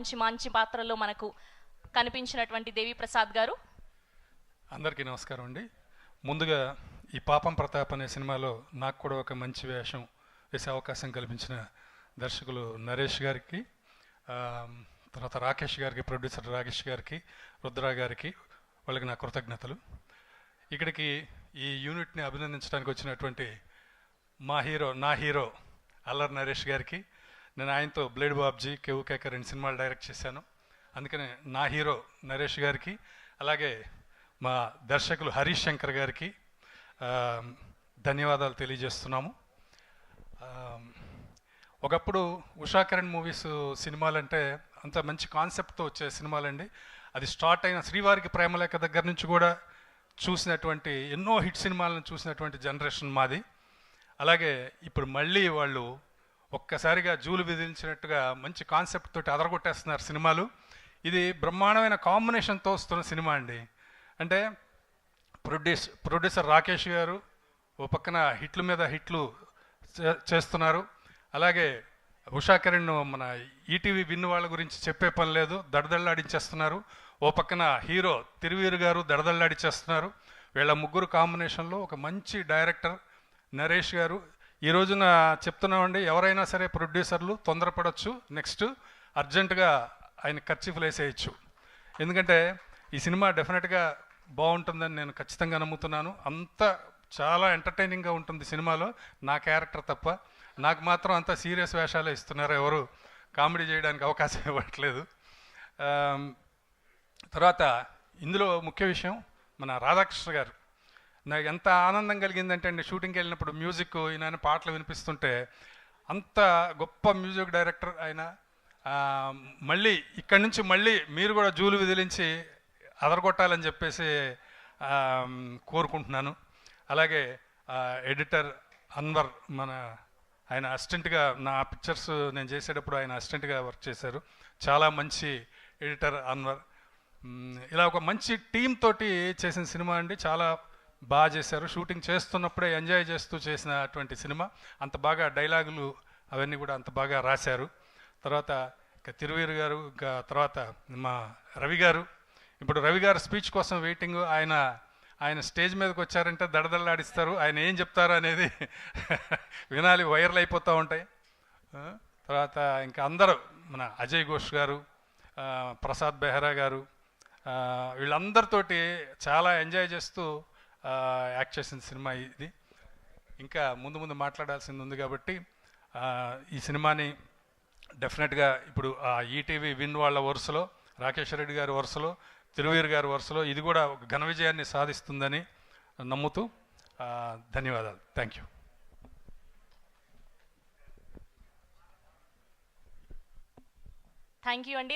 మంచి మంచి పాత్రలో మనకు కనిపించినటువంటి దేవి ప్రసాద్ గారు. అందరికీ నమస్కారం అండి. ముందుగా ఈ పాపం ప్రతాప్ అనే సినిమాలో నాకు కూడా ఒక మంచి వేషం వేసే అవకాశం కల్పించిన దర్శకులు నరేష్ గారికి, తర్వాత రాకేష్ గారికి, ప్రొడ్యూసర్ రాకేష్ గారికి, రుద్రా గారికి, వాళ్ళకి నా కృతజ్ఞతలు. ఇక్కడికి ఈ యూనిట్ని అభినందించడానికి వచ్చినటువంటి నా హీరో అల్లరి నరేష్ గారికి, నేను ఆయనతో బ్లేడ్ బాబ్జీ, కేవు కేక 2 సినిమాలు డైరెక్ట్ చేశాను. అందుకనే నా హీరో నరేష్ గారికి, అలాగే మా దర్శకులు హరీష్ శంకర్ గారికి ధన్యవాదాలు తెలియజేస్తున్నాము. ఒకప్పుడు ఉషాకరణ్ మూవీస్ సినిమాలంటే అంత మంచి కాన్సెప్ట్తో వచ్చే సినిమాలండి. అది స్టార్ట్ అయిన శ్రీవారికి ప్రేమలేఖ దగ్గర నుంచి కూడా చూసినటువంటి ఎన్నో హిట్ సినిమాలను చూసినటువంటి జనరేషన్ మాది. అలాగే ఇప్పుడు మళ్ళీ వాళ్ళు ఒక్కసారిగా జూలు విధించినట్టుగా మంచి కాన్సెప్ట్ తోటి అదరగొట్టేస్తున్నారు సినిమాలు. ఇది బ్రహ్మాండమైన కాంబినేషన్తో వస్తున్న సినిమా అండి. అంటే ప్రొడ్యూసర్ రాకేష్ గారు ఓ పక్కన హిట్ల మీద హిట్లు చేస్తున్నారు. అలాగే ఉషాకరణ్ మన ఈటీవీ విన్ వాళ్ళ గురించి చెప్పే పని లేదు, దడదళ్ళాడించేస్తున్నారు. ఓ పక్కన హీరో తిరువీరు గారు దడదళ్ళాడించేస్తున్నారు. వీళ్ళ ముగ్గురు కాంబినేషన్లో ఒక మంచి డైరెక్టర్ నరేష్ గారు. ఈ రోజున చెప్తున్నామండి, ఎవరైనా సరే ప్రొడ్యూసర్లు తొందరపడవచ్చు, నెక్స్ట్ అర్జెంటుగా ఆయన ఖర్చీఫ్లు వేసేయచ్చు. ఎందుకంటే ఈ సినిమా డెఫినెట్గా బాగుంటుందని నేను ఖచ్చితంగా నమ్ముతున్నాను. అంత చాలా ఎంటర్టైనింగ్గా ఉంటుంది సినిమాలో, నా క్యారెక్టర్ తప్ప. నాకు మాత్రం అంత సీరియస్ వేషాలే ఇస్తున్నారు, ఎవరు కామెడీ చేయడానికి అవకాశం ఇవ్వట్లేదు. తర్వాత ఇందులో ముఖ్య విషయం మన రాధాకృష్ణ గారు. నాకు ఎంత ఆనందం కలిగిందంటే అండి, షూటింగ్కి వెళ్ళినప్పుడు మ్యూజిక్ ఈయన పాటలు వినిపిస్తుంటే, అంత గొప్ప మ్యూజిక్ డైరెక్టర్ ఆయన. మళ్ళీ ఇక్కడి నుంచి మళ్ళీ మీరు కూడా జూలు విదిలించి అదరగొట్టాలని చెప్పేసి కోరుకుంటున్నాను. అలాగే ఎడిటర్ అన్వర్, ఆయన అసిస్టెంట్గా నా పిక్చర్స్ నేను చేసేటప్పుడు ఆయన అసిస్టెంట్గా వర్క్ చేశారు. చాలా మంచి ఎడిటర్ అన్వర్. ఇలా ఒక మంచి టీం తోటి చేసిన సినిమా అండి. చాలా బాగా చేశారు. షూటింగ్ చేస్తున్నప్పుడే ఎంజాయ్ చేస్తూ చేసినటువంటి సినిమా. అంత బాగా డైలాగులు అవన్నీ కూడా అంత బాగా రాశారు. తర్వాత ఇంకా తిరువీరు గారు, ఇంకా తర్వాత మా రవి గారు. ఇప్పుడు రవి గారు స్పీచ్ కోసం వెయిటింగ్. ఆయన స్టేజ్ మీదకి వచ్చారంటే దడదళ్ళాడిస్తారు. ఆయన ఏం చెప్తారు అనేది వినాలి, వైరల్ అయిపోతూ ఉంటాయి. తర్వాత ఇంకా అందరూ మన అజయ్ ఘోష్ గారు, ప్రసాద్ బెహ్రా గారు, వీళ్ళందరితోటి చాలా ఎంజాయ్ చేస్తూ యాక్ట్ చేసిన సినిమా ఇది. ఇంకా ముందు మాట్లాడాల్సింది ఉంది కాబట్టి ఈ సినిమాని డెఫినెట్గా ఇప్పుడు ఈటీవీ విన్ వాళ్ళ వరుసలో, రాకేష్ రెడ్డి గారి వరుసలో, తిరువీరు గారి వరుసలో ఇది కూడా ఒక ఘన విజయాన్ని సాధిస్తుందని నమ్ముతూ ధన్యవాదాలు. Thank you. థ్యాంక్ యూ అండి.